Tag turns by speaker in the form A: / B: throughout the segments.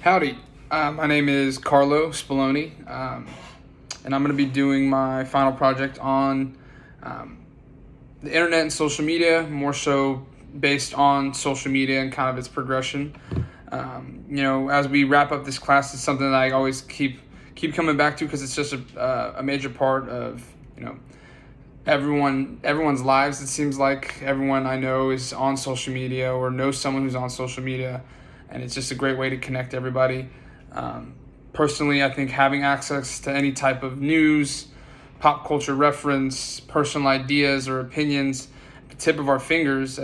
A: Howdy, my name is Carlo Spalloni, and I'm going to be doing my final project on the internet and social media, more so based on social media and kind of its progression. As we wrap up this class, it's something that I always keep coming back to because it's just a major part of everyone's lives. It seems like everyone I know is on social media or knows someone who's on social media, and it's just a great way to connect everybody. Personally, I think having access to any type of news, pop culture reference, personal ideas or opinions at the tip of our fingers,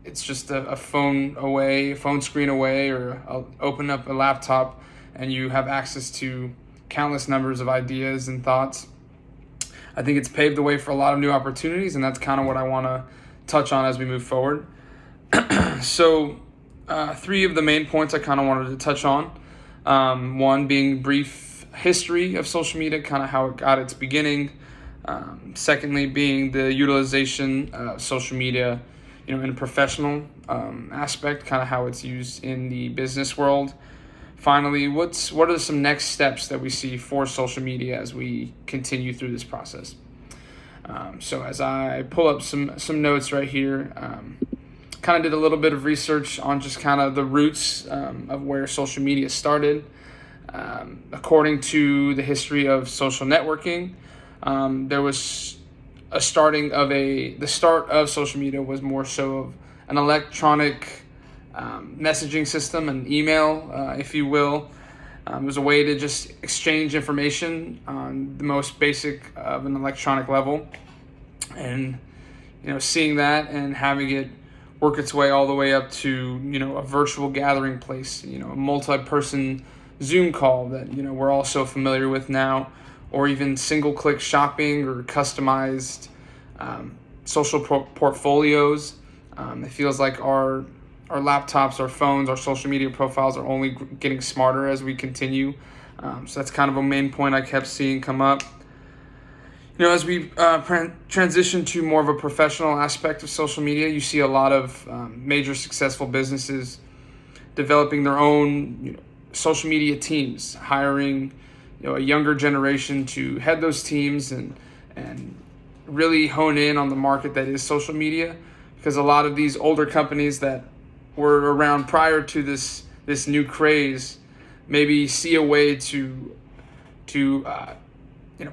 A: it's just a phone screen away, or I'll open up a laptop and you have access to countless numbers of ideas and thoughts. I think it's paved the way for a lot of new opportunities, and that's kind of what I want to touch on as we move forward. So, three of the main points I kind of wanted to touch on. One being brief history of social media, kind of how it got its beginning. Secondly, being the utilization of social media, in a professional aspect, kind of how it's used in the business world. Finally, what are some next steps that we see for social media as we continue through this process? So as I pull up some notes right here, kind of did a little bit of research on just kind of the roots of where social media started. According to the history of social networking, there was the start of social media was more so of an electronic messaging system, an email, if you will. It was a way to just exchange information on the most basic of an electronic level, and seeing that and having it work its way all the way up to a virtual gathering place, a multi-person Zoom call that we're all so familiar with now, or even single-click shopping or customized social portfolios. It feels like our laptops, our phones, our social media profiles are only getting smarter as we continue. So that's kind of a main point I kept seeing come up. As we transition to more of a professional aspect of social media, you see a lot of major successful businesses developing their own social media teams, hiring a younger generation to head those teams and really hone in on the market that is social media, because a lot of these older companies that were around prior to this new craze maybe see a way to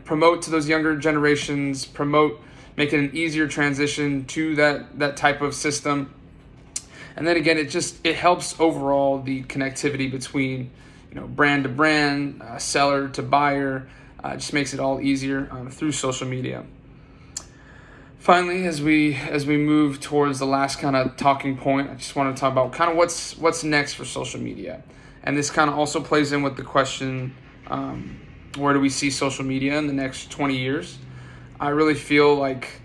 A: promote to those younger generations, make it an easier transition to that type of system. And then again, it helps overall the connectivity between brand to brand, seller to buyer. Just makes it all easier through social media. Finally, as we move towards the last kind of talking point, I just want to talk about kind of what's next for social media. And this kind of also plays in with the question, where do we see social media in the next 20 years? I really feel like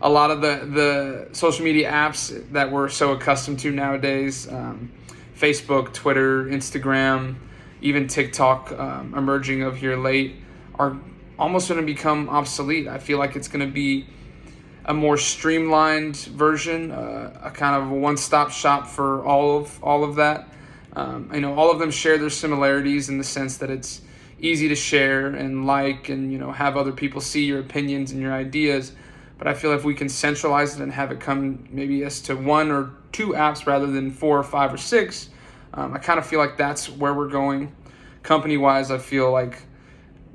A: a lot of the social media apps that we're so accustomed to nowadays, Facebook, Twitter, Instagram, even TikTok, emerging of here late, are almost going to become obsolete. I feel like it's going to be a more streamlined version, a kind of a one-stop shop for all of that. I know all of them share their similarities in the sense that it's easy to share and have other people see your opinions and your ideas. But I feel if we can centralize it and have it come maybe as to one or two apps rather than 4 or 5 or 6, I kind of feel like that's where we're going. Company-wise, I feel like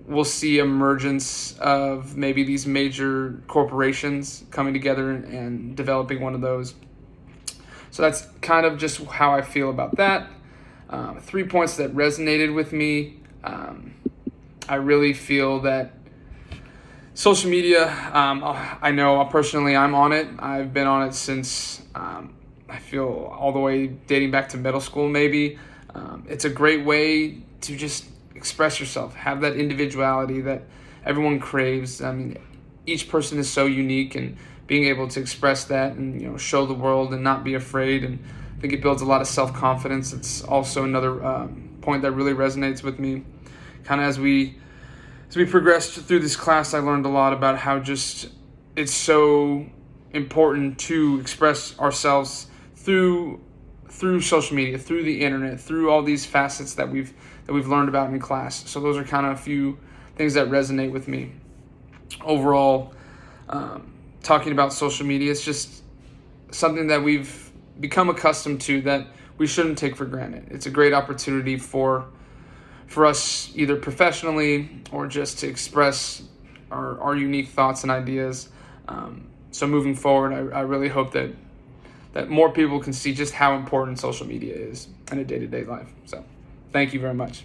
A: we'll see emergence of maybe these major corporations coming together and developing one of those. So that's kind of just how I feel about that. 3 points that resonated with me. I really feel that social media, I know personally I'm on it. I've been on it since I feel all the way dating back to middle school maybe. It's a great way to just express yourself, have that individuality that everyone craves. I mean, each person is so unique, and being able to express that and show the world and not be afraid, and I think it builds a lot of self-confidence. It's also another point that really resonates with me. Kind of as we progressed through this class, I learned a lot about how just it's so important to express ourselves through through social media, through the internet, through all these facets that we've learned about in class. So those are kind of a few things that resonate with me. Overall, talking about social media, it's just something that we've become accustomed to that we shouldn't take for granted. It's a great opportunity for us, either professionally or just to express our unique thoughts and ideas. So moving forward, I really hope that more people can see just how important social media is in a day-to-day life. So thank you very much.